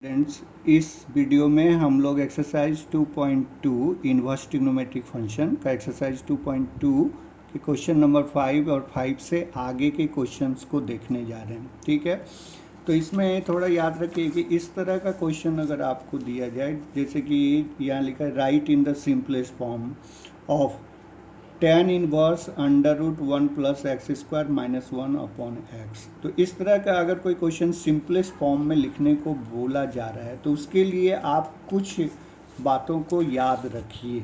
Friends, इस video में हम लोग एक्सरसाइज 2.2 इनवर्स ट्रिग्नोमेट्रिक फंक्शन का एक्सरसाइज 2.2 के क्वेश्चन नंबर 5 और 5 से आगे के क्वेश्चंस को देखने जा रहे हैं। ठीक है, तो इसमें थोड़ा याद रखिए कि इस तरह का क्वेश्चन अगर आपको दिया जाए, जैसे कि यहाँ लिखा है right in the simplest form of tan inverse under root 1 plus x square minus 1 upon x. तो इस तरह का अगर कोई क्वेश्चन सिंपलेस्ट फॉर्म में लिखने को बोला जा रहा है तो उसके लिए आप कुछ बातों को याद रखिए।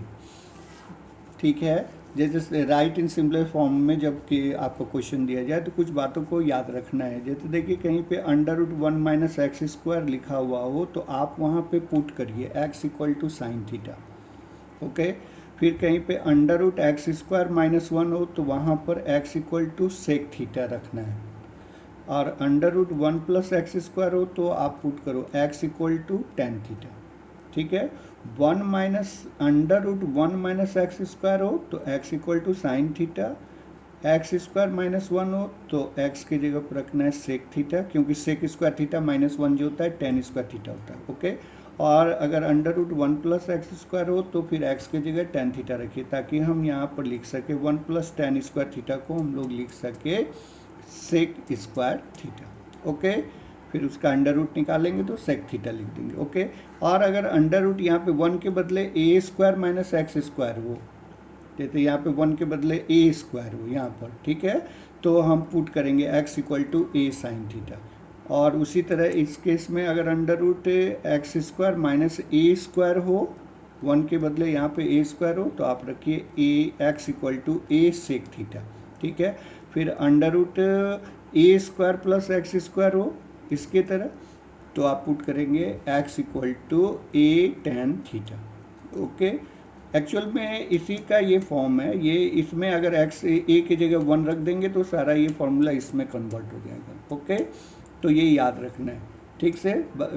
ठीक है, जैसे राइट इन सिंपलेस्ट फॉर्म में जब कि आपको क्वेश्चन दिया जाए तो कुछ बातों को याद रखना है। जैसे देखिए कहीं पे under root 1 minus x square लिखा हुआ हो तो आप वहाँ पे पुट करिए x equal to sine theta. Okay, फिर कहीं पे under root x square minus 1 हो तो वहाँ पर x equal to sec theta रखना है, और under root 1 plus x square हो तो आप पुट करो x equal to tan theta. ठीक है, 1 minus under root 1 minus x square हो तो x equal to sine theta, x square minus 1 हो तो एक्स की जगह पर रखना है सेक थीटा, क्योंकि सेक स्क्वायर थीटा माइनस 1 जो होता है टेन स्क्वायर थीटा होता है। ओके, और अगर under root 1 plus x square हो तो फिर एक्स की जगह टेन थीटा रखिए, ताकि हम यहाँ पर लिख सके 1 प्लस टेन स्क्वायर थीटा को हम लोग लिख सके सेक स्क्वायर थीटा। ओके, फिर उसका अंडर रूट निकालेंगे तो सेक थीटा लिख देंगे। ओके, और अगर अंडर रूट यहाँ पे 1 के बदले ए स्क्वायर माइनस एक्स स्क्वायर हो, जैसे यहाँ पे 1 के बदले ए स्क्वायर हो यहाँ पर, ठीक है, तो हम पुट करेंगे x equal to a sine theta. और उसी तरह इस केस में अगर under root x square minus a square हो, 1 के बदले यहाँ पे ए स्क्वायर हो तो आप रखिए a x equal to a sec theta. ठीक है, फिर under root a square plus x square हो इसके तरह तो आप पुट करेंगे x equal to a tan theta. Okay, actual में इसी का ये फॉर्म है, ये इसमें अगर एक्स ए की जगह 1 रख देंगे तो सारा ये फॉर्मूला इसमें कन्वर्ट हो जाएगा। ओके, तो ये याद रखना है ठीक से।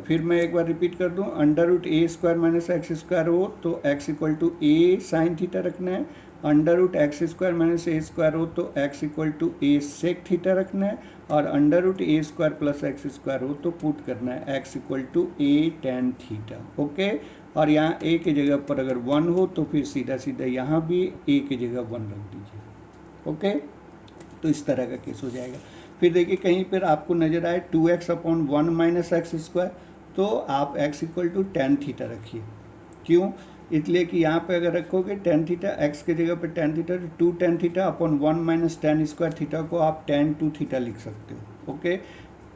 फिर मैं एक बार रिपीट कर दूं, under root a square minus x square हो तो x equal to a sine theta रखना है, under root x square minus a square हो तो x equal to a sec theta रखना है, और under root a square plus x square हो तो पुट करना है x equal to a tan theta. Okay, और यहाँ ए की जगह पर अगर 1 हो तो फिर सीधा सीधा यहाँ भी ए की जगह 1 रख दीजिए। ओके, तो इस तरह का केस हो जाएगा। फिर देखिए कहीं पर आपको नजर आए 2x upon 1 minus x square, तो आप x equal to tan theta रखिए। क्यों? इसलिए कि यहाँ पे अगर रखोगे टेन थीटा, x की जगह पे टेन थीटा, तो 2 tan theta upon 1 minus ten square theta को आप टेन 2 थीटा लिख सकते हो। ओके,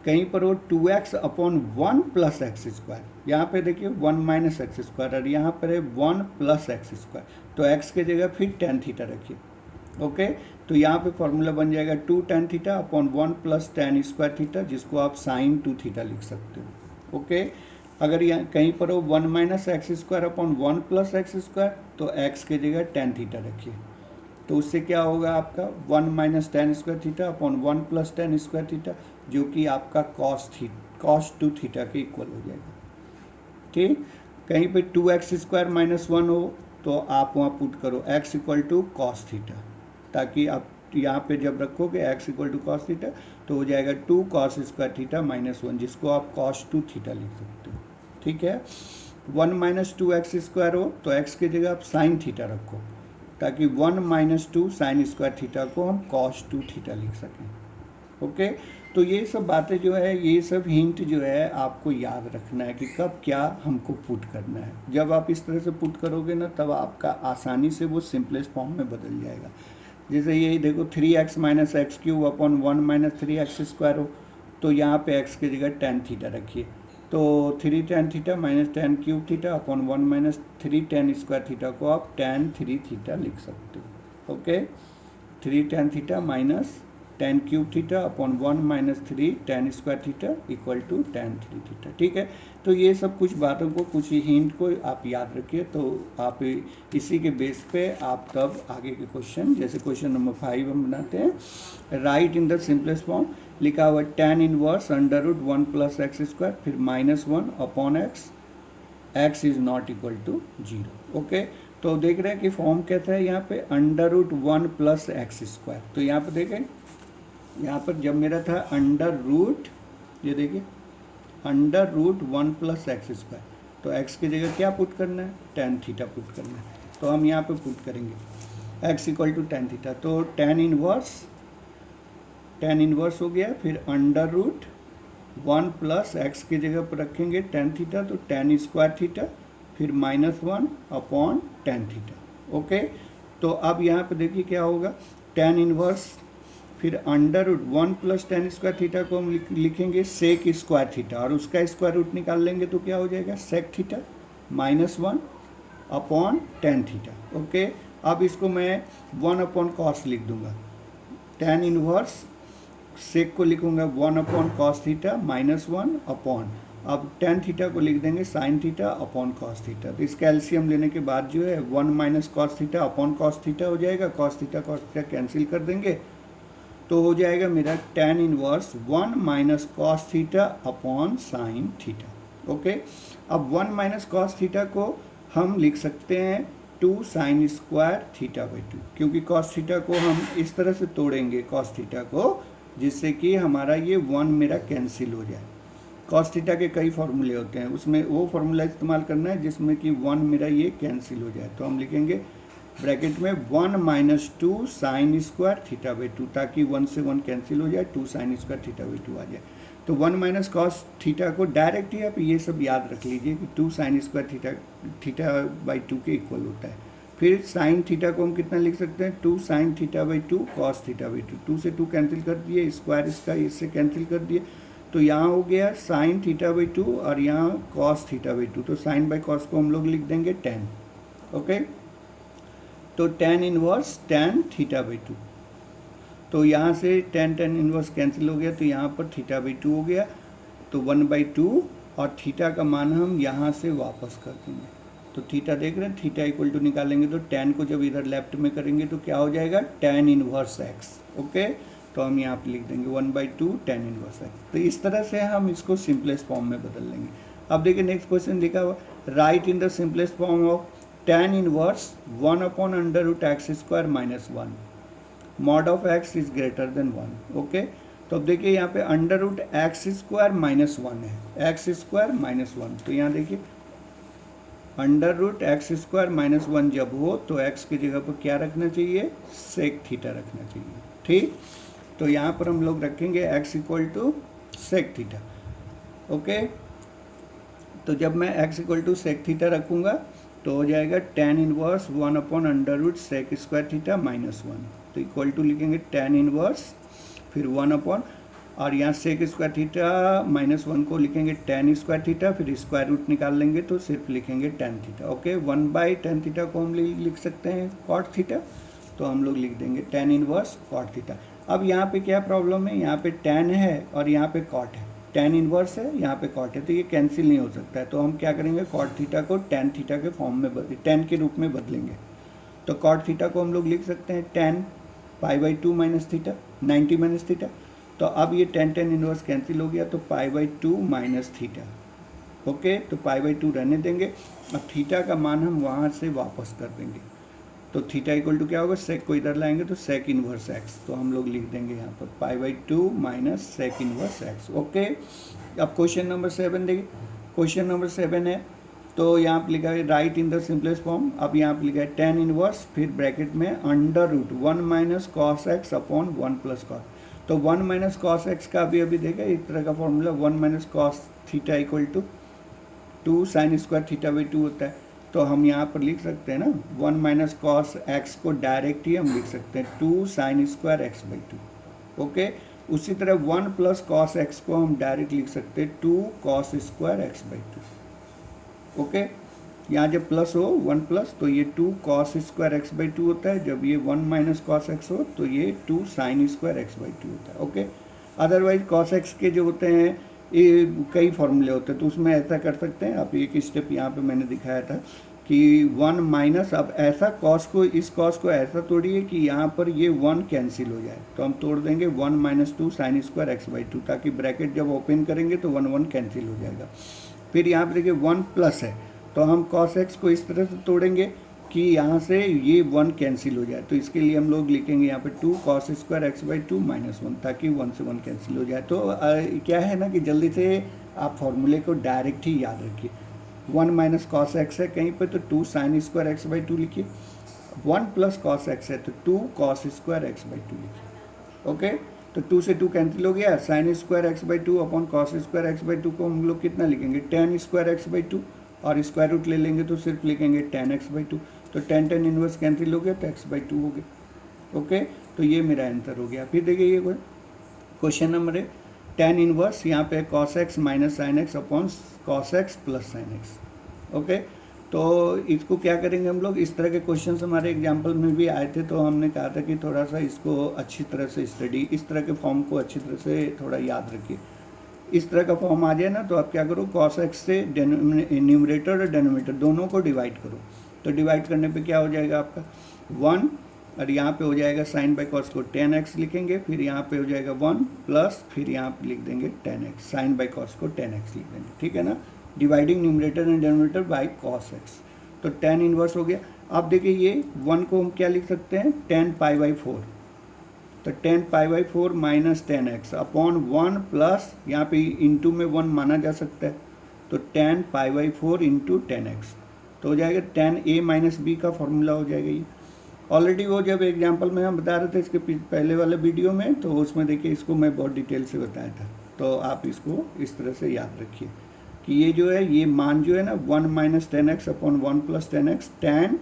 कहीं पर हो 2x upon 1 plus x square, यहाँ पे देखिए 1 माइनस एक्स स्क्वायर, और यहाँ पर है 1 प्लस एक्स स्क्वायर, तो x की जगह फिर टेन थीटा रखिए। ओके, तो यहाँ पे फॉर्मूला बन जाएगा 2 tan theta upon 1 plus ten square theta, जिसको आप साइन 2 थीटा लिख सकते हो। ओके, अगर यहाँ कहीं पर हो 1 minus x square upon 1 plus x square, तो x की जगह टेन थीटा रखिए, तो उससे क्या होगा आपका 1 minus ten square theta upon 1 plus ten square theta, जो कि आपका कॉस 2 थीटा के इक्वल हो जाएगा। ठीक, कहीं पे 2x स्क्वायर माइनस 1 हो तो आप वहाँ पुट करो x equal to cos theta, ताकि आप यहाँ पे जब रखोगे x equal to cos theta तो हो जाएगा 2 कॉस स्क्वायर थीटा माइनस 1, जिसको आप कॉस 2 थीटा लिख सकते हो। ठीक है, 1 माइनस 2x स्क्वायर हो तो x की जगह आप साइन थीटा रखो, ताकि 1 माइनस 2 साइन स्क्वायर थीटा को हम कॉस 2 थीटा लिख सकें। ओके, तो ये सब बातें जो है, ये सब हिंट जो है आपको याद रखना है कि कब क्या हमको पुट करना है। जब आप इस तरह से पुट करोगे ना, तब आपका आसानी से वो सिंपलेस्ट फॉर्म में बदल जाएगा। जैसे यही देखो 3x minus x cube upon 1 minus 3x square हो, तो यहाँ पे x की जगह टेन थीटा रखिए, तो 3 tan theta minus tan cube theta upon 1 minus 3 tan square theta को आप टेन 3 थीटा लिख सकते हो। Okay, 3 tan theta minus tan cube theta upon 1 minus 3 tan square theta equal to tan 3 theta. ठीक है, तो ये सब कुछ बातों को, कुछ हिंट को आप याद रखिए, तो आप इसी के बेस पे आप तब आगे के क्वेश्चन, जैसे क्वेश्चन नंबर 5 हम बनाते हैं, right in the simplest form, लिखा हुआ tan inverse under root 1 plus x square फिर minus 1 upon x is not equal to 0। Okay, तो देख रहे हैं कि फॉर्म कहता है यहाँ पे under root 1 plus x square, तो यहाँ पे देखें, यहाँ पर जब मेरा था अंडर रूट, ये देखिए √1 + x²। तो x की जगह क्या पुट करना है, tan थीटा पुट करना है। तो हम यहाँ पे पुट करेंगे x = tan थीटा। तो tan इनवर्स हो गया, फिर √1 + x की जगह पर रखेंगे tan थीटा, तो tan² थीटा, फिर -1/tan थीटा। ओके, तो अब यहाँ पे देखिए क्या होगा, tan इनवर्स फिर √1 + tan² थीटा को हम लिखेंगे sec² थीटा, और उसका स्क्वायर रूट निकाल लेंगे तो क्या हो जाएगा sec theta -1/tan theta. Okay, अब इसको मैं 1/cos लिख दूंगा। tan इनवर्स सेक को लिखूंगा 1/cos थीटा -1/, अब tan थीटा को लिख देंगे sin थीटा/cos थीटा। तो इसका एलसीएम लेने के बाद जो है 1 - cos थीटा/cos थीटा हो जाएगा, cos थीटा कैंसिल कर देंगे, तो हो जाएगा मेरा tan इनवर्स 1 - cos थीटा/sin थीटा। ओके, अब 1 - cos थीटा को हम लिख सकते हैं 2 sin² थीटा/2, क्योंकि cos थीटा को हम इस तरह से तोड़ेंगे cos थीटा को, जिससे कि हमारा ये 1 मेरा कैंसिल हो जाए। cos थीटा के कई फॉर्मूले होते हैं, उसमें वो फॉर्मूला इस्तेमाल करना है जिसमें कि 1 मेरा ये कैंसिल हो जाए। तो हम लिखेंगे ब्रैकेट में 1 - 2 sin² थीटा/2, ताकि 1 से 1 कैंसिल हो जाए, 2 sin² थीटा/2 आ जाए। तो 1 - cos थीटा को डायरेक्ट ही आप ये सब याद रख लीजिए कि 2 sin² थीटा/2 के इक्वल होता है। फिर sin थीटा को हम कितना लिख सकते हैं, 2 sin थीटा/2 cos थीटा/2, 2 से 2 कैंसिल कर दिए, स्क्वायर इसका इससे कैंसिल कर दिए, तो यहाँ हो गया sin थीटा/2 और यहाँ cos थीटा/2। तो sin/cos को हम लोग लिख देंगे tan। ओके, तो tan इनवर्स tan थीटा/2, तो यहाँ से tan इनवर्स कैंसिल हो गया, तो यहाँ पर थीटा/2 हो गया, तो 1/2, और थीटा का मान हम यहाँ से वापस कर देंगे। तो थीटा देख रहे हैं, थीटा = निकालेंगे तो tan को जब इधर लेफ्ट में करेंगे तो क्या हो जाएगा tan इनवर्स x। ओके, तो हम यहाँ पे लिख देंगे 1/2 tan इनवर्स x। तो इस तरह से हम इसको सिंपलेस्ट फॉर्म में बदल लेंगे। अब देखिए नेक्स्ट क्वेश्चन लिखा हुआ, right in the simplest form of tan inverse 1/√x² - 1 mod of x is greater than 1। Okay, तो अब देखिए यहाँ पे √x² - 1 है, x² - 1, तो यहाँ देखिए √x² - 1 जब हो तो x की जगह पर क्या रखना चाहिए, sec थीटा रखना चाहिए। ठीक, तो यहाँ पर हम लोग रखेंगे x = sec थीटा। ओके, तो जब मैं x = sec थीटा रखूँगा तो हो जाएगा tan इनवर्स 1/√sec² थीटा -1, तो इक्वल टू लिखेंगे tan इनवर्स फिर 1/, और यहाँ sec² थीटा -1 को लिखेंगे tan² थीटा, फिर स्क्वायर रूट निकाल लेंगे तो सिर्फ लिखेंगे tan theta. Okay, 1/tan theta को हम लिख सकते हैं cot थीटा, तो हम लोग लिख देंगे tan इनवर्स cot थीटा। अब यहाँ पे क्या प्रॉब्लम है, यहाँ पे tan है और यहाँ पे cot है, tan इनवर्स है, यहाँ पे cot है, तो ये कैंसिल नहीं हो सकता है, तो हम क्या करेंगे cot थीटा को tan थीटा के फॉर्म में tan के रूप में बदलेंगे। तो cot थीटा को हम लोग लिख सकते हैं tan π/2 - थीटा 90 - थीटा। तो अब ये tan इनवर्स कैंसिल हो गया, तो π/2 - थीटा। ओके, तो π/2 रहने देंगे, अब थीटा का मान हम वहाँ से वापस कर देंगे, तो थीटा = क्या होगा, sec को इधर लाएंगे तो sec इनवर्स x, तो हम लोग लिख देंगे यहाँ पर π/2 - sec इनवर्स x। ओके, अब क्वेश्चन नंबर 7 देखिए, क्वेश्चन नंबर 7 है, तो यहाँ पर लिखा है right in the simplest form. अब यहाँ पर लिखा है tan इनवर्स फिर ब्रैकेट में √1 - cos x/1 + cos, तो 1 - cos x का अभी देखा एक तरह का फॉर्मूला 1 - cos थीटा = 2 sin² थीटा/2 होता है, तो हम यहाँ पर लिख सकते हैं ना 1 - cos x को डायरेक्ट ही हम लिख सकते हैं 2 sin² x/2। ओके, उसी तरह 1 + cos x को हम डायरेक्ट लिख सकते हैं 2 cos² x/2। ओके, यहाँ जब प्लस हो 1 प्लस तो ये 2 cos² x/2 होता है, जब ये 1 - cos x हो तो ये 2 sin² x/2 होता है। ओके, अदरवाइज cos x के जो होते हैं ये कई फॉर्मूले होते हैं, तो उसमें ऐसा कर सकते हैं आप, एक स्टेप यहाँ पे मैंने दिखाया था कि 1 - अब ऐसा cos को, इस cos को ऐसा तोड़िए कि यहाँ पर ये 1 कैंसिल हो जाए, तो हम तोड़ देंगे 1 - 2 sin² x/2, ताकि ब्रैकेट जब ओपन करेंगे तो 1 कैंसिल हो जाएगा। फिर यहाँ पर देखिए 1 प्लस है, तो हम cos x को इस तरह से तोड़ेंगे कि यहाँ से ये 1 कैंसिल हो जाए। तो इसके लिए हम लोग लिखेंगे यहाँ पे 2 cos square x by 2 minus 1, ताकि 1 से 1 कैंसिल हो जाए। तो क्या है ना कि जल्दी से आप फॉर्मूले को डायरेक्ट ही याद रखिए। 1 माइनस कॉस एक्स है कहीं पे, तो 2 साइन स्क्वायर एक्स बाई 2 लिखिए। 1 प्लस कॉस एक्स है तो 2 cos स्क्वायर एक्स बाई 2 लिखिए। ओके, तो 2 से 2 कैंसिल हो गया। Sine square x by 2 upon cos square x by 2 को हम लोग कितना लिखेंगे, tan स्क्वायर एक्स बाई 2, और स्क्वायर रूट ले लेंगे तो सिर्फ लिखेंगे tan एक्स बाई 2। तो tan इनवर्स कैंसिल हो गया तो एक्स बाई 2 हो गया। ओके, तो ये मेरा आंसर हो गया। फिर देखिए ये क्वेश्चन नंबर है, tan इनवर्स यहाँ पे cos x minus sine x upon cos x plus sine x. Okay, तो इसको क्या करेंगे हम लोग, इस तरह के क्वेश्चन हमारे एग्जाम्पल में भी आए थे, तो हमने कहा था कि थोड़ा सा इसको अच्छी तरह से स्टडी, इस तरह के फॉर्म को अच्छी तरह से थोड़ा याद रखिए। इस तरह का फॉर्म आ जाए ना तो आप क्या करो, cos x से न्यूमरेटर और डेनोमिनेटर दोनों को डिवाइड करो। तो डिवाइड करने पे क्या हो जाएगा आपका 1, और यहाँ पे हो जाएगा साइन बाई कॉस को tan x लिखेंगे, फिर यहाँ पे हो जाएगा 1 प्लस, फिर यहाँ पे लिख देंगे tan x, sine by cos को tan x लिख देंगे। ठीक है ना, dividing numerator and denominator by cos x। तो tan इनवर्स हो गया। अब देखिए ये 1 को हम क्या लिख सकते हैं, tan पाई बाई 4, तो tan pi by 4 minus tan x upon 1 plus, यहाँ पे इंटू में 1 माना जा सकता है, तो tan pi by 4 into tan x, तो हो जाएगा tan a माइनस बी का फॉर्मूला हो जाएगा ये। ऑलरेडी वो जब एग्जाम्पल में हम बता रहे थे इसके पहले वाले वीडियो में, तो उसमें देखिए इसको मैं बहुत डिटेल से बताया था। तो आप इसको इस तरह से याद रखिए कि ये जो है, ये मान जो है ना 1 minus ten x upon 1 plus ten x, tan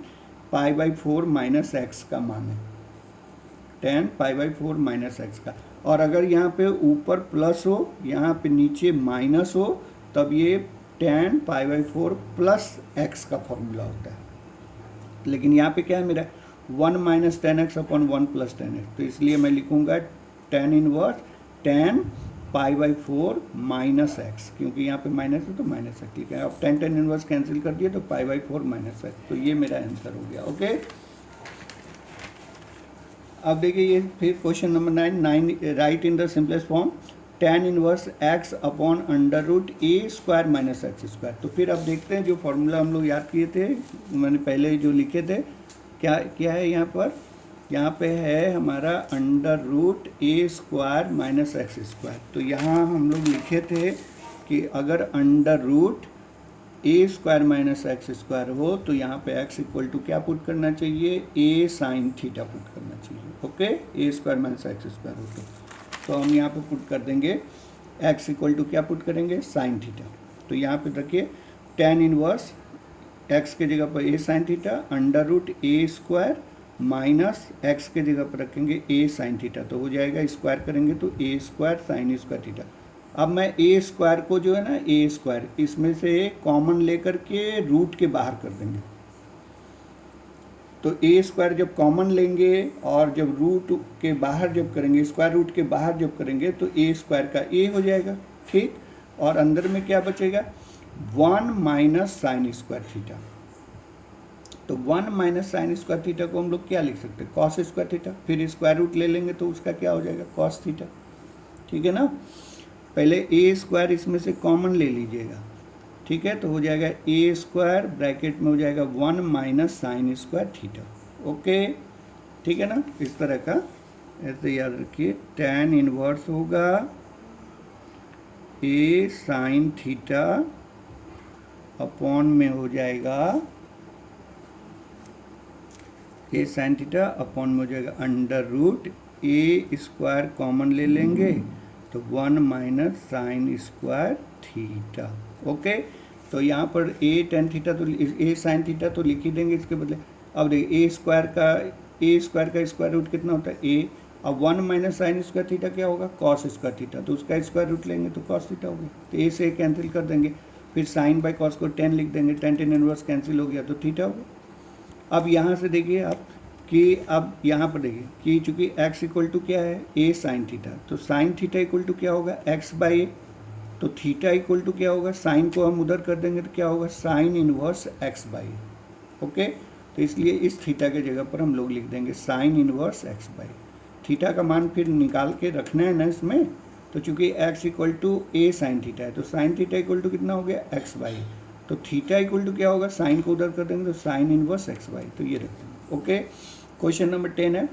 pi by 4 minus x का मान है, tan pi by 4 minus x का। और अगर यहाँ पे ऊपर प्लस हो, यहाँ पे नीचे माइनस हो, तब ये tan pi by 4 plus x का फॉर्मूला होता है। लेकिन यहाँ पे क्या है मेरा 1 minus ten x upon 1 plus ten x, तो इसलिए मैं लिखूंगा tan inverse tan pi by 4 minus x, क्योंकि यहाँ पे माइनस है तो माइनस एक्स लिखा है। अब tan इनवर्स कैंसिल कर दिए तो पाई बाई 4 माइनस एक्स, तो ये मेरा आंसर हो गया। ओके, अब देखिए ये फिर question number 9 write in the simplest form tan inverse x upon under root a square minus x square. तो फिर अब देखते हैं जो फॉर्मूला हम लोग याद किए थे, मैंने पहले जो लिखे थे, क्या क्या है यहाँ पर, यहाँ पे है हमारा under root a square minus x square. तो यहाँ हम लोग लिखे थे कि अगर under root a square minus x square हो तो यहाँ पे x इक्वल टू क्या पुट करना चाहिए, ए साइन थीटा पुट करना चाहिए। ओके, ए स्क्वायर माइनस एक्स स्क्वायर हो तो हम यहाँ पे पुट कर देंगे x इक्वल टू क्या पुट करेंगे, साइन थीटा। तो यहाँ पे रखिए tan इनवर्स x के जगह पर ए sine theta, under root a square minus x के जगह पर रखेंगे ए साइन थीटा, तो हो जाएगा स्क्वायर करेंगे तो ए स्क्वायर साइन स्क्वायर थीटा। अब मैं ए स्क्वायर को जो है ना, ए स्क्वायर इसमें से कॉमन लेकर के रूट के बाहर कर देंगे। तो ए स्क्वायर जब कॉमन लेंगे और जब रूट के बाहर जब करेंगे, स्क्वायर रूट के बाहर जब करेंगे तो ए स्क्वायर का ए हो जाएगा। ठीक, और अंदर में क्या बचेगा 1 माइनस साइन स्क्वायर थीटा। तो 1 माइनस साइन स्क्वायर थीटा को हम लोग क्या लिख सकते हैं, कॉस स्क्वायर थीटा। फिर स्क्वायर रूट ले लेंगे तो उसका क्या हो जाएगा, कॉस थीटा। ठीक है ना, पहले ए स्क्वायर इसमें से कॉमन ले लीजिएगा। ठीक है, तो हो जाएगा ए स्क्वायर ब्रैकेट में हो जाएगा 1 minus sine square theta. Okay, ठीक है ना, इस तरह का ऐसे याद रखिए। tan इनवर्स होगा ए साइन थीटा अपॉन में हो जाएगा ए साइन थीटा अपॉन में हो जाएगा under root a square common ले लेंगे तो 1 minus sine square theta. Okay, तो यहाँ पर ए टेन थीटा तो ए साइन थीटा तो लिख ही देंगे इसके बदले। अब देखिए ए स्क्वायर का स्क्वायर रूट कितना होता है ए। अब 1 माइनस साइन स्क्वायर थीटा क्या होगा, कॉस स्क्वायर थीटा, तो उसका स्क्वायर रूट लेंगे तो कॉस थीटा होगा। तो ए से कैंसिल कर देंगे, फिर साइन बाई कॉस को 10 लिख देंगे, tan इनवर्स कैंसिल हो गया तो थीटा होगा। अब यहाँ से देखिए आप कि अब यहाँ पर देखिए कि चूंकि x इक्वल टू क्या है ए साइन थीटा, तो साइन थीटा इक्वल टू क्या होगा x बाई ए, तो थीटा इक्वल टू क्या होगा, साइन को हम उधर कर देंगे तो क्या होगा sign inverse x by A. Okay, तो इसलिए इस थीटा के जगह पर हम लोग लिख देंगे sign inverse x by. Theta का मान फिर निकाल के रखना है ना इसमें, तो चूंकि x equal to a sine theta है तो साइन थीटा इक्वल टू कितना हो गया x बाई। तो थीटा इक्वल टू क्या होगा, साइन को उधर कर देंगे तो साइन इनवर्स एक्स वाई, तो ये रखते हैं। ओके, क्वेश्चन नंबर 10 है,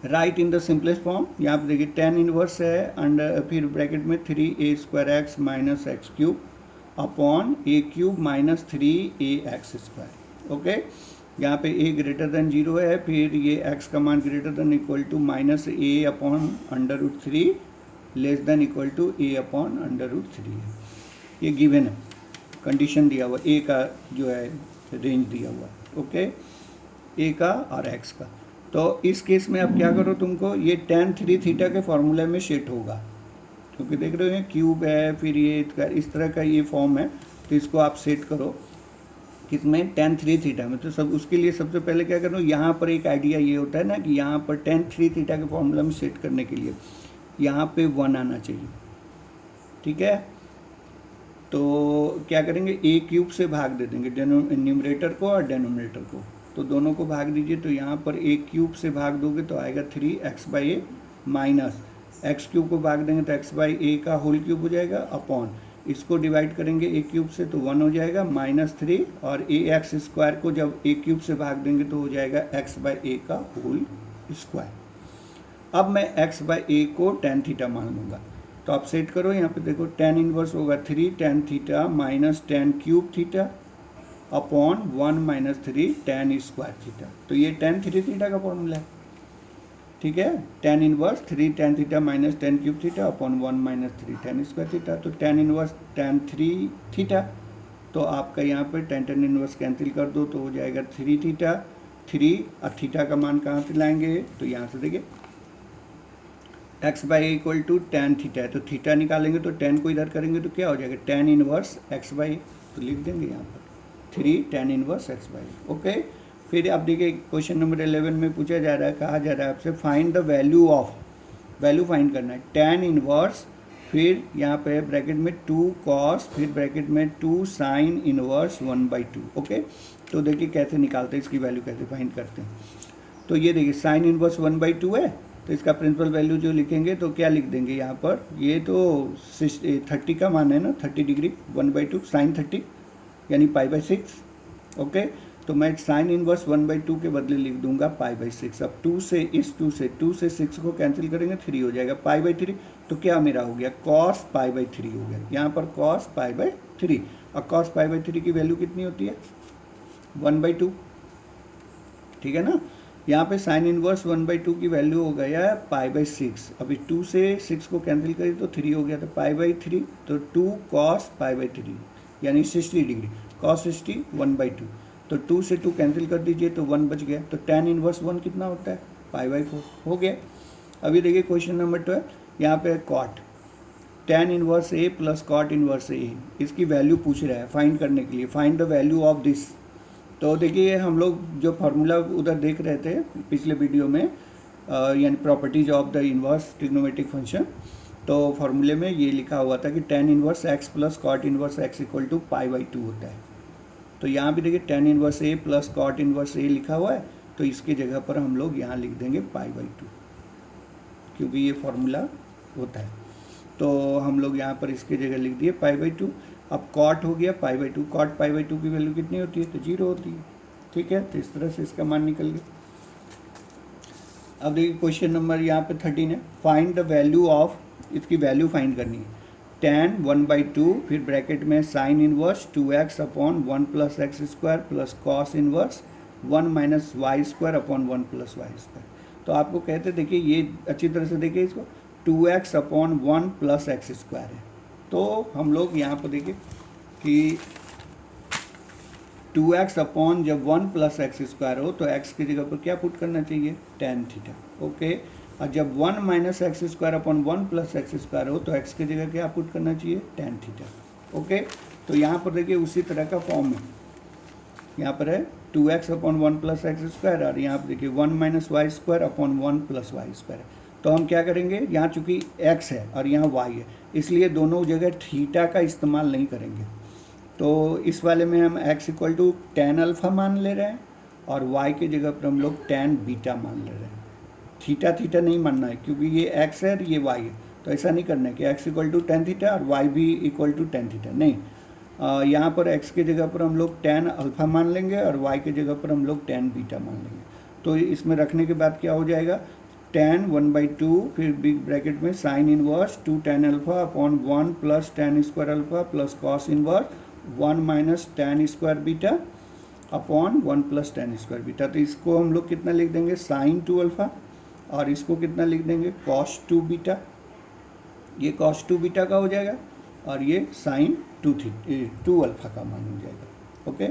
right in the simplest form. यहाँ पे देखिए टेन इनवर्स है अंडर, फिर ब्रैकेट में 3a² minus x cube upon a cube minus 3ax²। Okay, यहाँ पे a ग्रेटर देन 0 है, फिर ये x का मान greater than equal to minus a upon √3 less than equal to a upon √3 है। ये गिवन है, कंडीशन दिया हुआ a का जो है रेंज दिया हुआ है। ओके, a का और x का। तो इस केस में अब क्या करो, तुमको ये tan 3 थीटा के फॉर्मूले में सेट होगा, क्योंकि देख रहे हो क्यूब है, फिर ये इस तरह का ये फॉर्म है, तो इसको आप सेट करो किसमें, tan 3 थीटा में। तो सब उसके लिए सबसे पहले क्या करो, यहाँ पर एक आइडिया ये होता है ना कि यहाँ पर tan 3 थीटा के फॉर्मूला में सेट करने के लिए यहाँ पे 1 आना चाहिए। ठीक है, तो क्या करेंगे, a क्यूब से भाग दे देंगे न्यूमरेटर को और डेनोमिनेटर को, तो दोनों को भाग दीजिए। तो यहाँ पर a क्यूब से भाग दोगे तो आएगा 3x/a माइनस एक्स क्यूब को भाग देंगे तो x/a का होल क्यूब हो जाएगा, अपॉन इसको डिवाइड करेंगे a क्यूब से तो 1 हो जाएगा -3, और ax² को जब a क्यूब से भाग देंगे तो हो जाएगा x/a का होल स्क्वायर। अब मैं x/a को tan थीटा मान लूँगा, तो आप सेट करो, यहाँ पे देखो tan इनवर्स होगा 3 tan theta minus tan cube theta upon 1 minus 3 tan square theta. तो ये tan 3 थीटा का फॉर्मूला है। ठीक है, tan inverse 3 tan theta minus tan cube theta upon 1 minus 3 tan square theta. तो tan इनवर्स tan 3 थीटा, तो आपका यहाँ पे tan इनवर्स कैंसिल कर दो तो हो जाएगा 3 थीटा 3, और थीटा का मान कहाँ से लाएंगे, तो यहाँ से देखिए x/a equal to tan theta है, तो थीटा निकालेंगे तो tan को इधर करेंगे तो क्या हो जाएगा, tan इनवर्स x/a, तो लिख देंगे यहाँ पर 3 tan इनवर्स x/a। ओके, फिर आप देखिए क्वेश्चन नंबर 11 में पूछा जा रहा है, कहा जा रहा है आपसे find the value of, value find करना है tan इनवर्स, फिर यहाँ पे ब्रैकेट में 2 cos, फिर ब्रैकेट में 2 sin इनवर्स 1/2। ओके, तो देखिए कैसे निकालते हैं, इसकी वैल्यू कैसे फाइंड करते हैं। तो ये देखिए साइन इनवर्स 1/2 है, तो इसका प्रिंसिपल वैल्यू जो लिखेंगे तो क्या लिख देंगे यहाँ पर, ये तो 30 का मान है ना, 30 डिग्री 1/2 साइन 30 यानी π/6। ओके, तो मैं साइन इनवर्स 1/2 के बदले लिख दूंगा π/6। अब 2 से 6 को कैंसिल करेंगे 3 हो जाएगा π/3, तो क्या मेरा हो गया cos π/3 हो गया, यहाँ पर cos π/3, और cos π/3 की वैल्यू कितनी होती है 1/2। ठीक है ना, यहाँ पे साइन इनवर्स 1/2 की वैल्यू हो गया π/6। अभी 2 से 6 को कैंसिल करें तो 3 हो गया, तो π/3, तो 2 cos π/3 यानी 60 डिग्री, cos 60 1/2, तो 2 से 2 कैंसिल कर दीजिए तो 1 बच गया। तो tan इनवर्स 1 कितना होता है π/4 हो गया। अभी देखिए क्वेश्चन नंबर 12, यहाँ पे cot tan inverse a plus cot inverse a, इसकी वैल्यू पूछ रहा है फाइंड करने के लिए, find the value of this. तो देखिए हम लोग जो फार्मूला उधर देख रहे थे पिछले वीडियो में, यानी properties of the inverse trigonometric function, तो फार्मूले में ये लिखा हुआ था कि tan inverse x plus cot inverse x equal to π/2 होता है। तो यहाँ भी देखिए tan inverse a plus cot inverse a लिखा हुआ है, तो इसकी जगह पर हम लोग यहाँ लिख देंगे π/2, क्योंकि ये फार्मूला होता है। तो हम लोग यहाँ पर इसकी जगह लिख दिए π/2। अब कॉट हो गया π/2, कॉट π/2 की वैल्यू कितनी होती है, तो 0 होती है। ठीक है, तो इस तरह से इसका मान निकल गया। अब देखिए क्वेश्चन नंबर यहाँ पे 13 है, फाइंड द वैल्यू ऑफ, इसकी वैल्यू फाइंड करनी है tan 1/2, फिर ब्रैकेट में sine inverse 2x upon 1 plus x square plus cos inverse 1 minus y square upon 1 plus y square. तो आपको कहते देखिए ये अच्छी तरह से देखिए इसको, 2x upon 1 plus x square है, तो हम लोग यहाँ पर देखिए कि 2x अपॉन जब 1 प्लस एक्स स्क्वायर हो तो x की जगह पर क्या पुट करना चाहिए, tan थीटा। ओके, और जब 1 minus x square upon 1 plus x square हो तो x की जगह क्या पुट करना चाहिए, tan थीटा। ओके, तो यहाँ पर देखिए उसी तरह का फॉर्म है, यहाँ पर है 2x upon 1 plus x square, और यहाँ पर देखिए 1 minus y square upon 1 plus y square. तो हम क्या करेंगे, यहाँ चूंकि x है और यहाँ y है, इसलिए दोनों जगह थीटा का इस्तेमाल नहीं करेंगे। तो इस वाले में हम x equal to tan alpha मान ले रहे हैं, और y के जगह पर हम लोग tan बीटा मान ले रहे हैं। थीटा थीटा नहीं मानना है, क्योंकि ये x है और ये y है, तो ऐसा नहीं करना है कि x equal to tan theta और y भी इक्वल टू tan थीटा, नहीं। यहाँ पर x की जगह पर हम लोग tan अल्फ़ा मान लेंगे और y की जगह पर हम लोग tan बीटा मान लेंगे। तो इसमें रखने के बाद क्या हो जाएगा, tan 1/2 फिर बिग ब्रैकेट में sine inverse 2 tan alpha upon 1 plus tan square alpha plus cos inverse 1 minus tan square beta upon 1 plus tan square beta. तो इसको हम लोग कितना लिख देंगे, साइन 2 अल्फ़ा, और इसको कितना लिख देंगे, कॉस 2 बीटा। ये कॉस 2 बीटा का हो जाएगा और ये साइन 2 अल्फ़ा का मान हो जाएगा। ओके,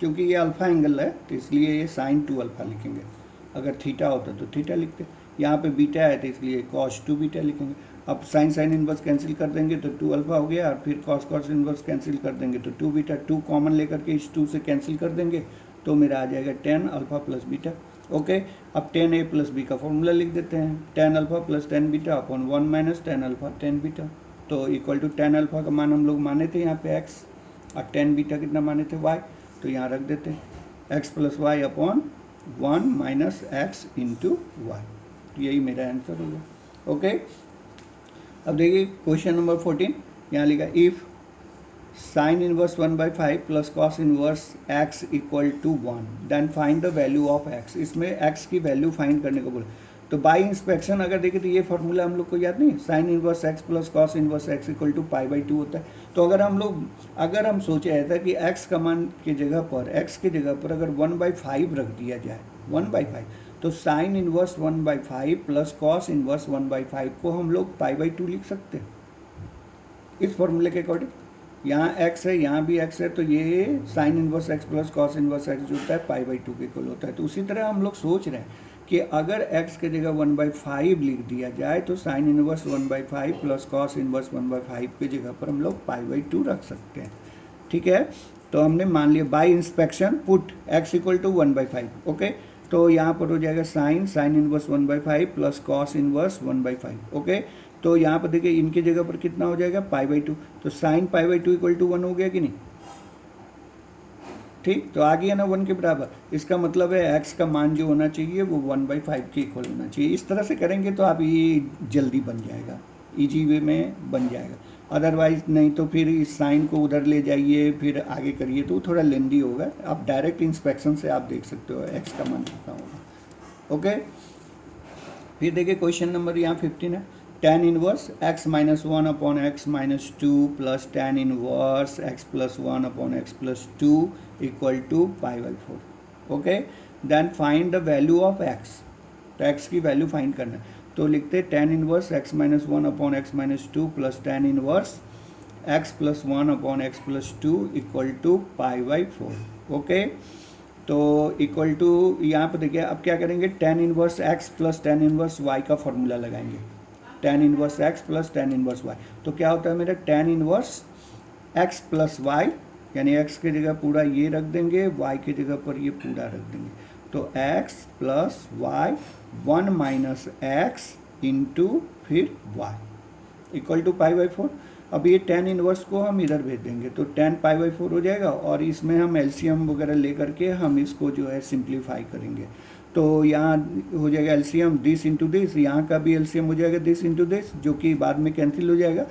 क्योंकि ये अल्फ़ा एंगल है तो इसलिए ये साइन 2 अल्फ़ा लिखेंगे। अगर थीटा होता तो थीटा लिखते, यहाँ पे बीटा है तो इसलिए कॉस 2 बीटा लिखेंगे। अब साइन इनवर्स कैंसिल कर देंगे तो 2 अल्फ़ा हो गया, और फिर कॉस इनवर्स कैंसिल कर देंगे तो 2 बीटा, 2 कॉमन लेकर के इस 2 से कैंसिल कर देंगे तो मेरा आ जाएगा tan alpha plus beta. Okay, अब tan a प्लस बी का फॉर्मूला लिख देते हैं, tan alpha plus tan beta upon 1 minus tan alpha tan beta. तो इक्वल टू tan अल्फ़ा का मान हम लोग माने थे यहाँ पे x, और tan बीटा कितना माने थे y, तो यहाँ रख देते हैं x plus y upon 1 minus x into y. तो यही मेरा आंसर होगा। ओके, अब देखिए क्वेश्चन नंबर 14, यहाँ लिखा if sine inverse 1/5 plus cos inverse x equal to 1 then find the value of x। इसमें x की वैल्यू फाइंड करने को बोला। तो बाई इंस्पेक्शन अगर देखें तो ये फॉर्मूला हम लोग को याद नहीं, sine inverse x plus cos inverse x equal to π/2 होता है। तो अगर हम सोचे ऐसा कि x का मान की जगह पर अगर 1/5 रख दिया जाए, 1/5, तो sign inverse 1/5 plus cos inverse 1/5 को हम लोग π/2 लिख सकते हैं इस फॉर्मूले के अकॉर्डिंग। यहाँ x है, यहाँ भी x है, तो ये sign inverse x plus cos inverse x जो होता है π/2 के इक्वल होता है। तो उसी तरह हम लोग सोच रहे हैं कि अगर x के जगह 1/5 लिख दिया जाए तो sign inverse 1/5 plus cos inverse 1/5 की जगह पर हम लोग π/2 रख सकते हैं। ठीक है, तो हमने मान लिया by inspection put x equal to 1/5। Okay, तो यहाँ पर हो जाएगा sine inverse 1/5 plus cos inverse 1/5। Okay, तो यहाँ पर देखिए इनकी जगह पर कितना हो जाएगा π/2, तो साइन π/2 इक्वल टू 1 हो गया कि नहीं। ठीक, तो आ गया ना 1 के बराबर। इसका मतलब है x का मान जो होना चाहिए वो 1/5 के इक्वल होना चाहिए। इस तरह से करेंगे तो आप ये जल्दी बन जाएगा, इजी वे में बन जाएगा। अदरवाइज नहीं तो फिर इस साइन को उधर ले जाइए फिर आगे करिए तो थोड़ा लेंदी होगा। आप डायरेक्ट इंस्पेक्शन से आप देख सकते हो x का मान कितना होगा। ओके, फिर देखिए क्वेश्चन नंबर यहाँ 15 है, tan inverse x minus 1 upon x minus 2 plus tan inverse x plus 1 upon x plus 2 equal to π/4। Okay, then find the value of x। तो x की वैल्यू फाइंड करना है, तो लिखते tan inverse x minus 1 upon x minus 2 plus tan inverse x plus 1 upon x plus 2 equal to π/4। Okay, तो equal to यहाँ पर देखिए अब क्या करेंगे, tan inverse x plus tan inverse y का फॉर्मूला लगाएंगे, tan inverse x plus tan inverse y। तो क्या होता है मेरा tan inverse x plus y, यानी x की जगह पूरा ये रख देंगे, y की जगह पर ये पूरा रख देंगे, तो x plus y 1 minus x into फिर y इक्वल टू π/4। अब ये tan इनवर्स को हम इधर भेज देंगे तो tan π/4 हो जाएगा, और इसमें हम एलसीएम वगैरह लेकर के हम इसको जो है सिंप्लीफाई करेंगे। तो यहाँ हो जाएगा एलसीएम दिस इंटू दिस, यहाँ का भी एलसीएम हो जाएगा दिस इंटू दिस, जो कि बाद में कैंसिल हो जाएगा।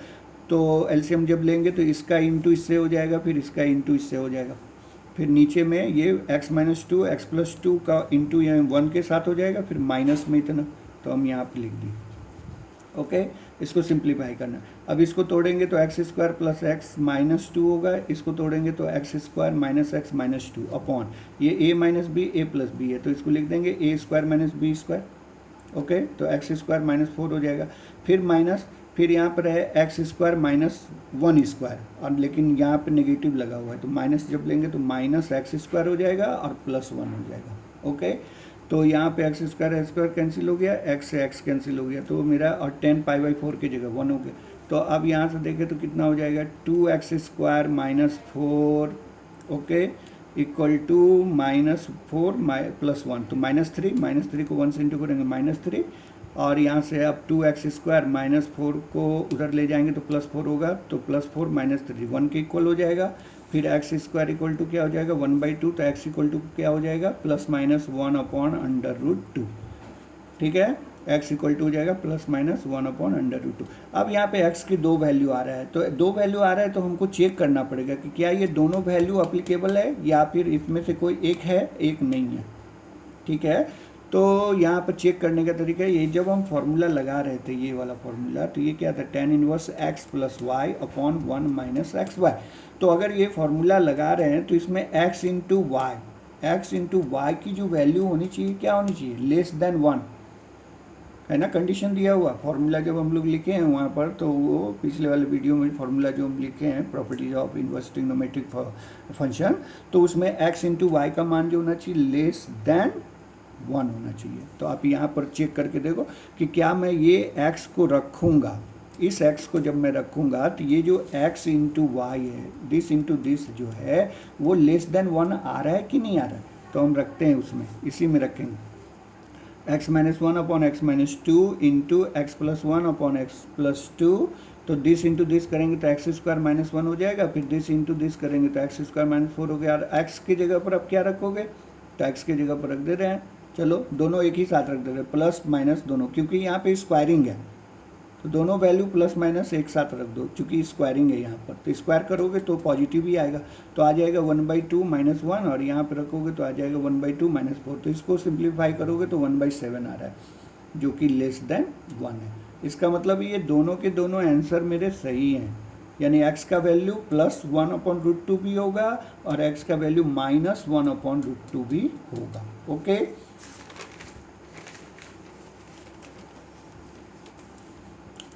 तो एलसीएम जब लेंगे तो इसका इंटू इससे हो जाएगा, फिर इसका इंटू इससे हो जाएगा, फिर नीचे में ये x माइनस 2 x प्लस 2 का इंटू यहाँ 1 के साथ हो जाएगा, फिर माइनस में इतना, तो हम यहाँ पे लिख दिए। ओके, इसको सिंप्लीफाई करना। अब इसको तोड़ेंगे तो x square plus x minus 2 होगा, इसको तोड़ेंगे तो x square minus x minus 2 upon ये a minus b a plus b है तो इसको लिख देंगे a square minus b square. Okay, तो एक्स स्क्वायर माइनस 4 हो जाएगा, फिर माइनस, फिर यहाँ पर है एक्स स्क्वायर माइनस 1 स्क्वायर, और लेकिन यहाँ पे नेगेटिव लगा हुआ है तो माइनस जब लेंगे तो माइनस एक्स स्क्वायर हो जाएगा और प्लस 1 हो जाएगा। ओके, तो यहाँ पे एक्स स्क्वायर कैंसिल हो गया, एक्स से एक्स कैंसिल हो गया, तो मेरा और tan π/4 की जगह 1 हो गया। तो अब यहाँ से देखें तो कितना हो जाएगा 2x square minus 4 okay equal to minus 4 plus 1, तो माइनस 3 को 1 से इंटू करेंगे माइनस 3, और यहाँ से अब 2x स्क्वायर माइनस 4 को उधर ले जाएंगे तो प्लस 4 होगा, तो प्लस 4 माइनस 3 1 के इक्वल हो जाएगा। फिर एक्स स्क्वायर इक्वल टू क्या हो जाएगा 1/2, तो एक्स इक्वल टू क्या हो जाएगा plus minus 1 upon under root 2। ठीक है, x इक्वल टू हो जाएगा प्लस माइनस 1/√2। अब यहाँ पे x की 2 वैल्यू आ रहा है, तो 2 वैल्यू आ रहा है तो हमको चेक करना पड़ेगा कि क्या ये दोनों वैल्यू अप्लीकेबल है या फिर इसमें से कोई एक है एक नहीं है। ठीक है, तो यहाँ पर चेक करने का तरीका ये, जब हम फॉर्मूला लगा रहे थे ये वाला फॉर्मूला, तो ये क्या था, tan inverse x plus y upon 1 minus x y. तो अगर ये फॉर्मूला लगा रहे हैं तो इसमें x इंटू वाई की जो वैल्यू होनी चाहिए क्या होनी चाहिए, लेस देन 1, है ना, कंडीशन दिया हुआ फॉर्मूला जब हम लोग लिखे हैं वहाँ पर, तो वो पिछले वाले वीडियो में फॉर्मूला जो हम लिखे हैं properties of inverse trigonometric function, तो उसमें x इंटू वाई का मान जो होना चाहिए लेस देन 1 होना चाहिए। तो आप यहाँ पर चेक करके देखो कि क्या मैं ये x को रखूँगा, इस x को जब मैं रखूँगा तो ये जो x इंटू वाई है, दिस इंटू दिस जो है वो लेस देन 1 आ रहा है कि नहीं आ रहा है, तो हम रखते हैं उसमें, इसी में रखेंगे x minus 1 upon x minus 2 into x plus 1 upon x plus 2, तो दिस इंटू दिस करेंगे तो एक्स स्क्वायर माइनस 1 हो जाएगा, फिर दिस इंटू दिस करेंगे तो एक्स स्क्वायर माइनस 4 हो गया। और एक्स की जगह पर अब क्या रखोगे, तो एक्स की जगह पर रख दे रहे हैं, चलो दोनों एक ही साथ रख दे रहे हैं, प्लस माइनस दोनों, क्योंकि यहाँ पे स्क्वायरिंग है तो दोनों वैल्यू प्लस माइनस एक साथ रख दो, क्योंकि स्क्वायरिंग है यहाँ पर, तो स्क्वायर करोगे तो पॉजिटिव ही आएगा, तो आ जाएगा 1/2 माइनस 1, और यहाँ पे रखोगे तो आ जाएगा 1/2 माइनस 4, तो इसको सिंप्लीफाई करोगे तो 1/7 आ रहा है जो कि लेस देन 1 है। इसका मतलब ये दोनों के दोनों आंसर मेरे सही हैं, यानी x का वैल्यू प्लस 1/√2 भी होगा और x का वैल्यू माइनस 1/√2 भी होगा। ओके,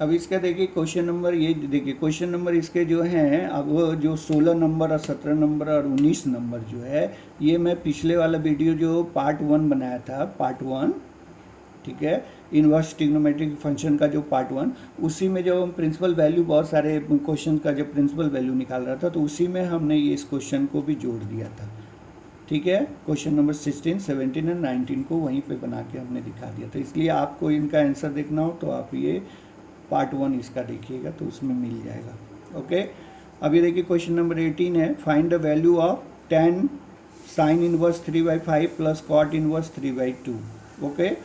अब इसका देखिए क्वेश्चन नंबर, ये देखिए क्वेश्चन नंबर इसके जो हैं, अब जो 16 नंबर और 17 नंबर और 19 नंबर जो है, ये मैं पिछले वाला वीडियो जो पार्ट 1 बनाया था, पार्ट 1, ठीक है, इनवर्स ट्रिग्नोमेट्रिक फंक्शन का जो पार्ट 1, उसी में जब हम प्रिंसिपल वैल्यू, बहुत सारे क्वेश्चन का जब प्रिंसिपल वैल्यू निकाल रहा था, तो उसी में हमने ये इस क्वेश्चन को भी जोड़ दिया था। ठीक है, क्वेश्चन नंबर 16, 17 और 19 को वहीं पे बना के हमने दिखा दिया था, इसलिए आपको इनका आंसर देखना हो तो आप ये पार्ट 1 इसका देखिएगा तो उसमें मिल जाएगा। ओके, अब ये देखिए क्वेश्चन नंबर 18 है, find the value of tan sine inverse 3/5 plus cot inverse 3/2। Okay,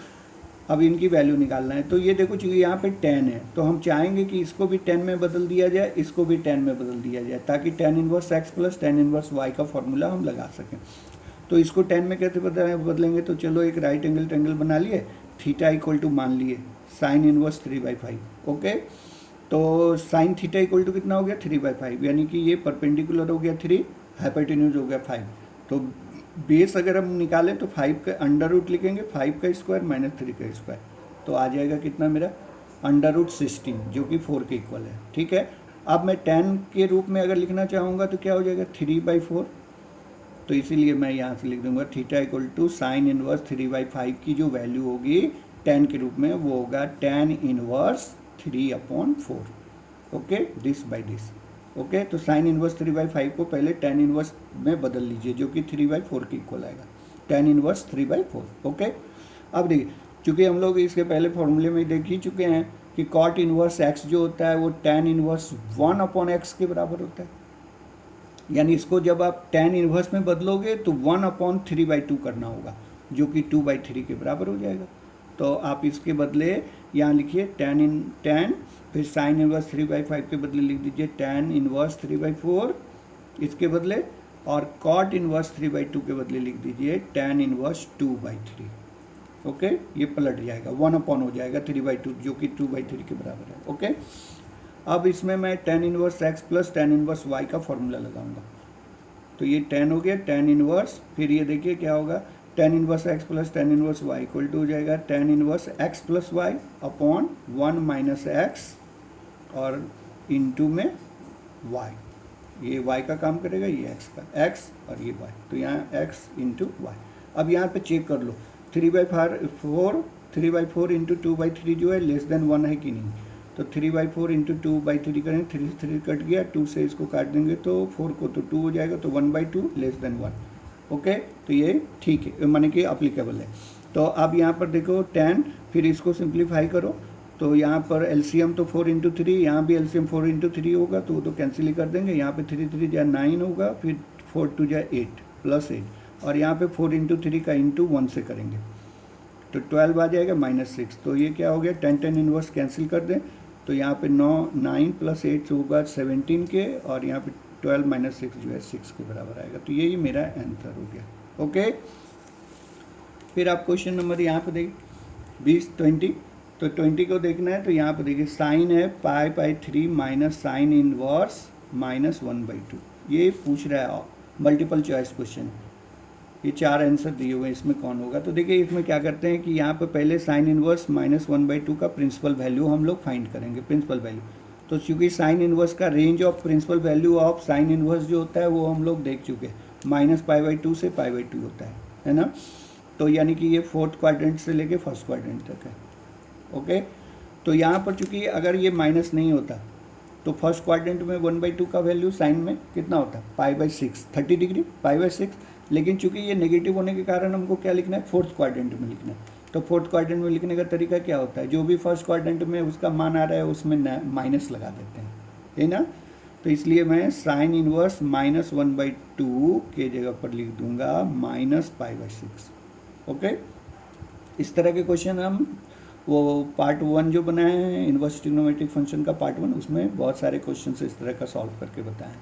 अब इनकी वैल्यू निकालना है, तो ये देखो चूँकि यहाँ पे tan है तो हम चाहेंगे कि इसको भी tan में बदल दिया जाए, इसको भी tan में बदल दिया जाए, ताकि tan inverse x plus tan inverse y का फॉर्मूला हम लगा सकें। तो इसको tan में कैसे बदलेंगे, तो चलो एक राइट एंगल ट्रायंगल बना लिए, थीटा इक्वल टू मान लिए साइन इनवर्स 3/5। ओके, तो साइन थीटा इक्वल टू कितना हो गया 3/5, यानी कि ये परपेंडिकुलर हो गया 3, हाइपोटेन्यूज हो गया 5, तो बेस अगर हम निकालें तो 5 का अंडर रूट लिखेंगे, 5 का स्क्वायर माइनस 3 का स्क्वायर, तो आ जाएगा कितना मेरा √16 जो कि 4 के इक्वल है। ठीक है, अब मैं tan के रूप में अगर लिखना चाहूँगा तो क्या हो जाएगा 3/4, तो इसीलिए मैं यहाँ से लिख दूंगा theta equal to sine inverse 3/5 की जो वैल्यू होगी tan के रूप में वो होगा tan inverse 3/4। Okay, this by this. Okay, तो साइन इनवर्स 3/5 को पहले tan इनवर्स में बदल लीजिए जो कि 3/4 के इक्वल आएगा, tan इनवर्स 3/4। ओके, अब देखिए चूँकि हम लोग इसके पहले फॉर्मूले में देख ही चुके हैं कि कॉट इनवर्स x जो होता है वो tan इनवर्स 1/x के बराबर होता है, यानी इसको जब आप tan इनवर्स में बदलोगे तो 1/3/2 करना होगा जो कि 2/3 के बराबर हो जाएगा। तो आप इसके बदले यहाँ लिखिए tan, फिर साइन इनवर्स 3/5 के बदले लिख दीजिए tan इनवर्स 3/4 इसके बदले, और कॉट इनवर्स 3/2 के बदले लिख दीजिए tan इनवर्स 2/3। ओके, ये पलट जाएगा, 1 हो जाएगा 3/2 जो कि 2/3 के बराबर है। ओके, अब इसमें मैं tan inverse x plus tan inverse y का फॉर्मूला लगाऊंगा, तो ये tan हो गया tan इनवर्स, फिर ये देखिए क्या होगा tan inverse x plus tan inverse y equal to हो जाएगा tan inverse x plus y upon 1 minus x और इंटू में y, ये y का काम करेगा, ये x का, x और ये y, तो यहाँ x इंटू y। अब यहाँ पे चेक कर लो 3/4 इंटू 2/3 जो है लेस देन 1 है कि नहीं, तो 3/4 इंटू 2/3 करें, 3 कट गया, 2 से इसको काट देंगे तो 4 को तो 2 हो जाएगा, तो 1/2 लेस देन 1। ओके, तो ये ठीक है, माने कि अप्लीकेबल है। तो अब यहाँ पर देखो tan, फिर इसको सिंप्लीफाई करो, तो यहाँ पर एलसीएम तो 4 इंटू 3, यहाँ भी एलसीएम 4 इंटू 3 होगा, तो वो तो कैंसिल ही कर देंगे, यहाँ पे 3 3 जा 9 होगा, फिर 4 2 जा 8 प्लस 8, और यहाँ पे 4 इंटू 3 का इंटू 1 से करेंगे, तो 12 आ जाएगा -6, तो ये क्या हो गया, 10 इनवर्स कैंसिल कर दें, तो यहाँ पे 9 + 8 होगा 17 के, और यहाँ पे 12 - 6 जो है 6 के बराबर आएगा। तो यही मेरा आंसर हो गया। ओके, फिर आप क्वेश्चन नंबर यहाँ पे देखिए 20 तो 20 को देखना है, तो यहाँ पे देखिए साइन है π/3 माइनस साइन इनवर्स -1/2, ये पूछ रहा है मल्टीपल चॉइस क्वेश्चन। ये 4 आंसर दिए हुए हैं, इसमें कौन होगा। तो देखिए इसमें क्या करते हैं कि यहाँ पे पहले साइन इनवर्स -1/2 का प्रिंसिपल वैल्यू हम लोग फाइंड करेंगे, प्रिंसिपल वैल्यू। तो चूंकि साइन इनवर्स का range of principal value of sine inverse जो होता है वो हम लोग देख चुके हैं, -π/2 से π/2 होता है ना। तो यानी कि ये 4th क्वाड्रेंट से लेके 1st क्वाड्रेंट तक है। ओके, तो यहाँ पर चूंकि अगर ये माइनस नहीं होता तो 1st क्वाड्रेंट में 1/2 का वैल्यू साइन में कितना होता है, π/6, 30 डिग्री, π/6। लेकिन चूंकि ये नेगेटिव होने के कारण हमको क्या लिखना है, 4th क्वाड्रेंट में लिखना है। तो 4th क्वाड्रेंट में लिखने का तरीका क्या होता है, जो भी 1st क्वाड्रेंट में उसका मान आ रहा है उसमें माइनस लगा देते हैं, है ना। तो इसलिए मैं साइन इनवर्स -1/2 के जगह पर लिख दूंगा -π/6। ओके, इस तरह के क्वेश्चन हम वो पार्ट 1 जो बनाए हैं इनवर्स ट्रिग्नोमेट्रिक फंक्शन का पार्ट 1, उसमें बहुत सारे क्वेश्चन इस तरह का सॉल्व करके बताएं।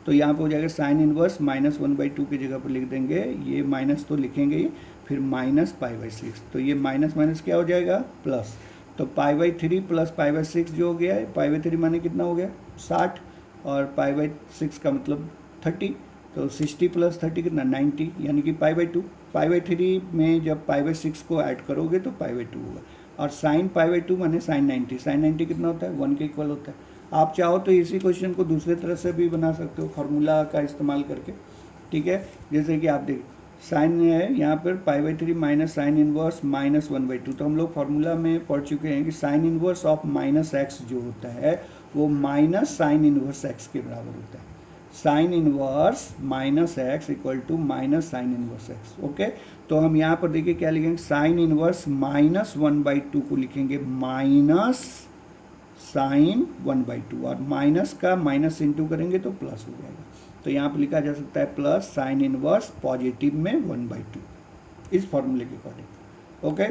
तो यहाँ पे हो जाएगा साइन इनवर्स -1/2 की जगह पर लिख देंगे, ये माइनस तो लिखेंगे ही, फिर -π/6, तो ये माइनस माइनस क्या हो जाएगा, प्लस। तो π/3 + π/6 जो हो गया है, π/3 माने कितना हो गया, 60, और π/6 का मतलब 30, तो 60 + 30 कितना, 90, यानी कि π/2। π/3 में जब π/6 को ऐड करोगे तो π/2 होगा, और साइन π/2 माने साइन 90, साइन 90 कितना होता है, 1 के इक्वल होता है। आप चाहो तो इसी क्वेश्चन को दूसरे तरह से भी बना सकते हो, फार्मूला का इस्तेमाल करके, ठीक है। जैसे कि आप देखिए साइन है यहाँ पर π/3 माइनस साइन इनवर्स -1/2, तो हम लोग फार्मूला में पढ़ चुके हैं कि साइन इनवर्स ऑफ -x जो होता है वो माइनस साइन इनवर्स x के बराबर होता है। Sign inverse -x = minus sign inverse x। Okay, तो हम यहाँ पर देखिए क्या लिखेंगे, साइन इनवर्स -1/2 को लिखेंगे माइनस साइन 1/2, और माइनस का माइनस इंटू करेंगे तो प्लस हो जाएगा। तो यहाँ पर लिखा जा सकता है प्लस साइन इनवर्स पॉजिटिव में 1/2, इस फॉर्मूले के अकॉर्डिंग। ओके,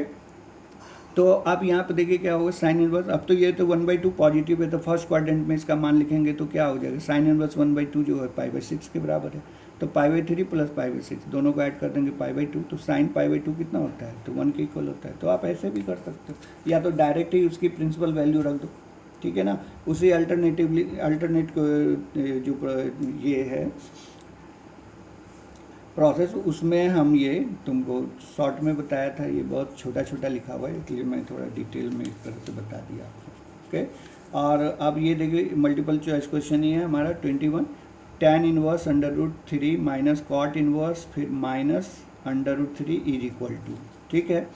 तो आप यहाँ पे देखिए क्या होगा, साइन इनवर्स, अब तो ये तो 1/2 पॉजिटिव है, तो 1st क्वाड्रेंट में इसका मान लिखेंगे तो क्या हो जाएगा, साइन इनवर्स 1/2 जो है π/6 के बराबर है। तो π/3 + π/6 दोनों को ऐड कर देंगे π/2, तो साइन π/2 कितना होता है, तो 1 के इक्वल होता है। तो आप ऐसे भी कर सकते हो, या तो डायरेक्ट ही उसकी प्रिंसिपल वैल्यू रख दो, ठीक है ना। उसी अल्टरनेट जो ये है प्रोसेस, उसमें हम ये तुमको शॉर्ट में बताया था, ये बहुत छोटा छोटा लिखा हुआ है, इसलिए मैं थोड़ा डिटेल में इस तरह से बता दिया आपको। ओके, और अब ये देखिए मल्टीपल चॉइस क्वेश्चन ही है हमारा 21, tan inverse √3 minus cot inverse फिर माइनस √3 = ठीक है।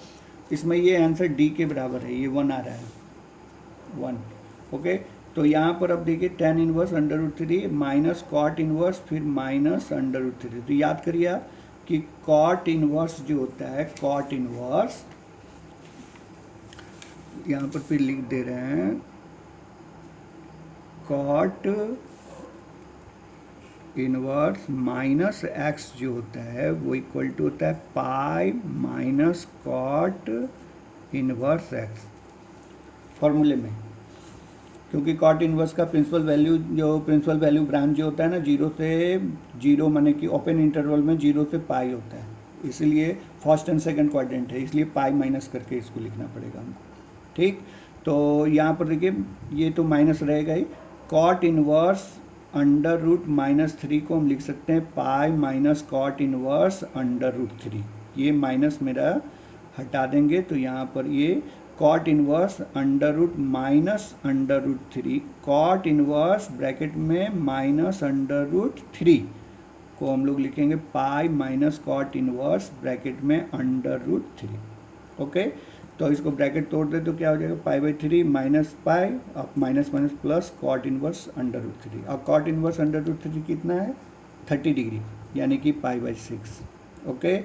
इसमें ये आंसर डी के बराबर है, ये 1 आ रहा है, 1। ओके, तो यहाँ पर अब देखिए tan inverse √3 minus cot inverse फिर माइनस √3। तो याद करिए आप कि कॉट इनवर्स जो होता है, कॉट इनवर्स यहाँ पर फिर लिख दे रहे हैं, कॉट इनवर्स -x जो होता है वो इक्वल टू होता है pi minus cot inverse x फॉर्मूले में। क्योंकि कॉट इनवर्स का प्रिंसिपल वैल्यू ब्रांच जो होता है ना, 0 से 0 माने कि ओपन इंटरवल में 0 से पाई होता है, इसलिए 1st एंड 2nd क्वाड्रेंट है, इसलिए पाई माइनस करके इसको लिखना पड़ेगा हमको, ठीक। तो यहाँ पर देखिए ये तो माइनस रहेगा ही, कॉट इनवर्स √-3 को हम लिख सकते हैं पाई माइनस कॉट इनवर्स √3, ये माइनस मेरा हटा देंगे, तो यहाँ पर ये cot inverse √-√3, cot inverse bracket में -√3 को हम लोग लिखेंगे pi minus cot inverse bracket में √3। ओके, तो इसको ब्रैकेट तोड़ दे तो क्या हो जाएगा, π/3 माइनस पाई, अब minus minus plus cot inverse √3। अब कॉट इनवर्स √3 कितना है, 30 डिग्री, यानी कि π/6। ओके,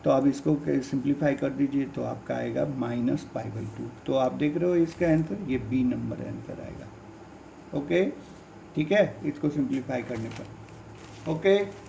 तो अब इसको सिंप्लीफाई कर दीजिए तो आपका आएगा -π/2। तो आप देख रहे हो इसका आंसर, ये बी नंबर आंसर आएगा। ओके, ठीक है, इसको सिंप्लीफाई करने पर। ओके।